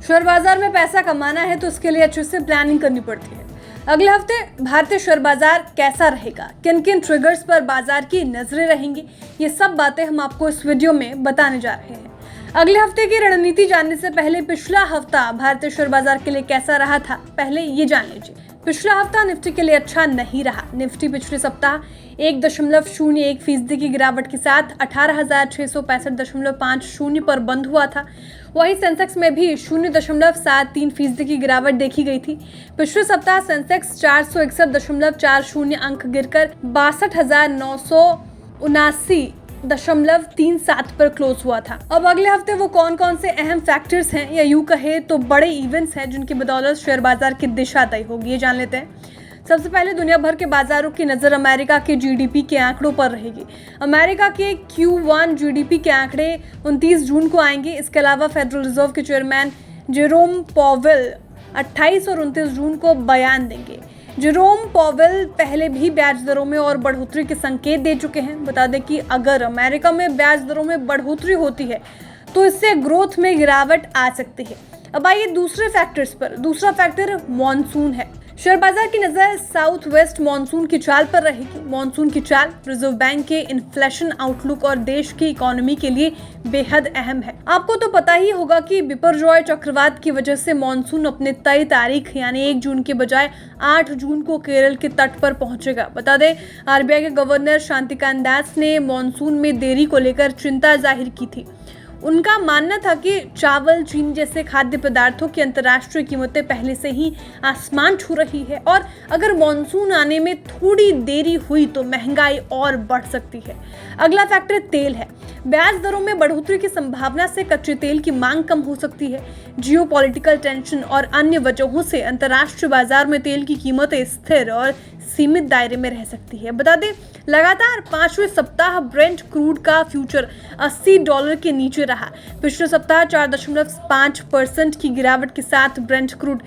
Share बाजार में पैसा कमाना है तो उसके लिए अच्छे से प्लानिंग करनी पड़ती है। अगले हफ्ते भारतीय शेयर बाजार कैसा रहेगा, किन किन ट्रिगर्स पर बाजार की नजरें रहेंगी, ये सब बातें हम आपको इस वीडियो में बताने जा रहे हैं। अगले हफ्ते की रणनीति जानने से पहले पिछला हफ्ता भारतीय शेयर बाजार के लिए कैसा रहा था, पहले ये जान लीजिए। पिछला हफ्ता निफ्टी के लिए अच्छा नहीं रहा। निफ्टी पिछले सप्ताह 1.01% की गिरावट के साथ 18,665.50 पर बंद हुआ था। वहीं सेंसेक्स में भी 0.73% की गिरावट देखी गई थी। पिछले सप्ताह सेंसेक्स 461.40 अंक गिरकर 62,979.37 पर क्लोज हुआ था। अब अगले हफ्ते वो कौन कौन से अहम फैक्टर्स हैं या यूं कहे तो बड़े इवेंट्स हैं जिनकी बदौलत शेयर बाजार की दिशा तय होगी, ये जान लेते हैं। सबसे पहले दुनिया भर के बाजारों की नजर अमेरिका के जीडीपी के आंकड़ों पर रहेगी। अमेरिका के Q1 जीडीपी के आंकड़े 29 जून को आएंगे। इसके अलावा फेडरल रिजर्व के चेयरमैन जेरोम पॉवेल 28 और 29 जून को बयान देंगे। जेरोम पॉवेल पहले भी ब्याज दरों में और बढ़ोतरी के संकेत दे चुके हैं। बता दें कि अगर अमेरिका में ब्याज दरों में बढ़ोतरी होती है तो इससे ग्रोथ में गिरावट आ सकती है। अब आइए दूसरे फैक्टर्स पर। दूसरा फैक्टर मॉनसून है। शेयर बाजार की नजर साउथ वेस्ट मॉनसून की चाल पर रहेगी। मॉनसून की चाल रिजर्व बैंक के इन्फ्लेशन आउटलुक और देश की इकोनॉमी के लिए बेहद अहम है। आपको तो पता ही होगा कि बिपरजॉय चक्रवात की वजह से मॉनसून अपने तय तारीख यानी 1 जून के बजाय 8 जून को केरल के तट पर पहुंचेगा। बता दें, आरबीआई के गवर्नर शांतिकांत दास ने मॉनसून में देरी को लेकर चिंता जाहिर की थी। उनका मानना था कि चावल, चीनी जैसे खाद्य पदार्थों की अंतर्राष्ट्रीय कीमतें पहले से ही आसमान छू रही है और अगर मॉनसून आने में थोड़ी देरी हुई तो महंगाई और बढ़ सकती है। अगला फैक्टर तेल है। ब्याज दरों में बढ़ोतरी की संभावना से कच्चे तेल की मांग कम हो सकती है। जियोपॉलिटिकल टेंशन और अन्य वजहों से अंतर्राष्ट्रीय बाजार में तेल की कीमतें स्थिर और सीमित दायरे में रह सकती है। बता दें, लगातार 5वें सप्ताह ब्रेंट क्रूड का फ्यूचर $80 के नीचे रहा। पिछले सप्ताह 4.5% की गिरावट के साथ ब्रेंट क्रूड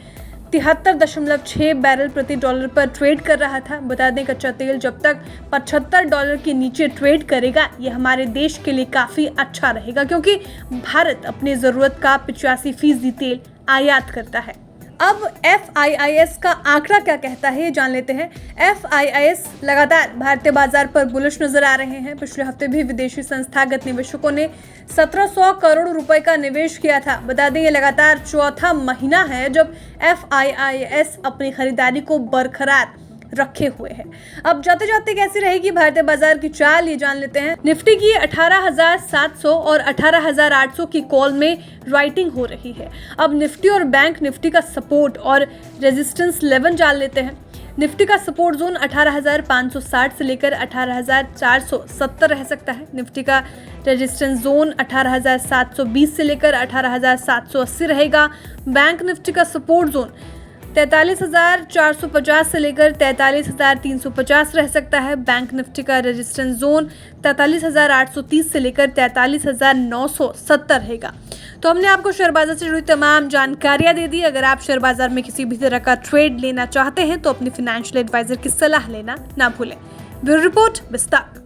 73.6 बैरल प्रति डॉलर पर ट्रेड कर रहा था। बता दें, कच्चा तेल जब तक $75 के नीचे ट्रेड करेगा ये हमारे देश के लिए काफी अच्छा रहेगा, क्योंकि भारत अपनी जरूरत का 85% तेल आयात करता है। अब FIIS का आंकड़ा क्या कहता है ये जान लेते हैं। FIIS लगातार भारतीय बाजार पर बुलिश नजर आ रहे हैं। पिछले हफ्ते भी विदेशी संस्थागत निवेशकों ने 1700 करोड़ रुपए का निवेश किया था। बता दें, ये लगातार चौथा महीना है जब FIIS अपनी खरीदारी को बरकरार रखे हुए हैं। अब जाते जाते कैसी रहेगी भारतीय बाजार की चाल, ये जान लेते हैं। निफ्टी की 18,700 और 18,800 की कॉल में राइटिंग हो रही है। अब निफ्टी और बैंक निफ्टी का सपोर्ट और रेजिस्टेंस लेवल जान लेते हैं। निफ्टी का सपोर्ट जोन 18,560 से लेकर 18,470 रह सकता है। निफ्टी का रेजिस्टेंस जोन 18,720 से लेकर 18,780 रहेगा। बैंक निफ्टी का सपोर्ट जोन 43,450 से लेकर 43,350 रह सकता है। बैंक निफ्टी का रेजिस्टेंस जोन 43,830 से लेकर 43,970 रहेगा। तो हमने आपको शेयर बाजार से जुड़ी तमाम जानकारियां दे दी। अगर आप शेयर बाजार में किसी भी तरह का ट्रेड लेना चाहते हैं तो अपनी फाइनेंशियल एडवाइजर की सलाह लेना ना भूलें। ब्यूरो रिपोर्ट, बिस्तार।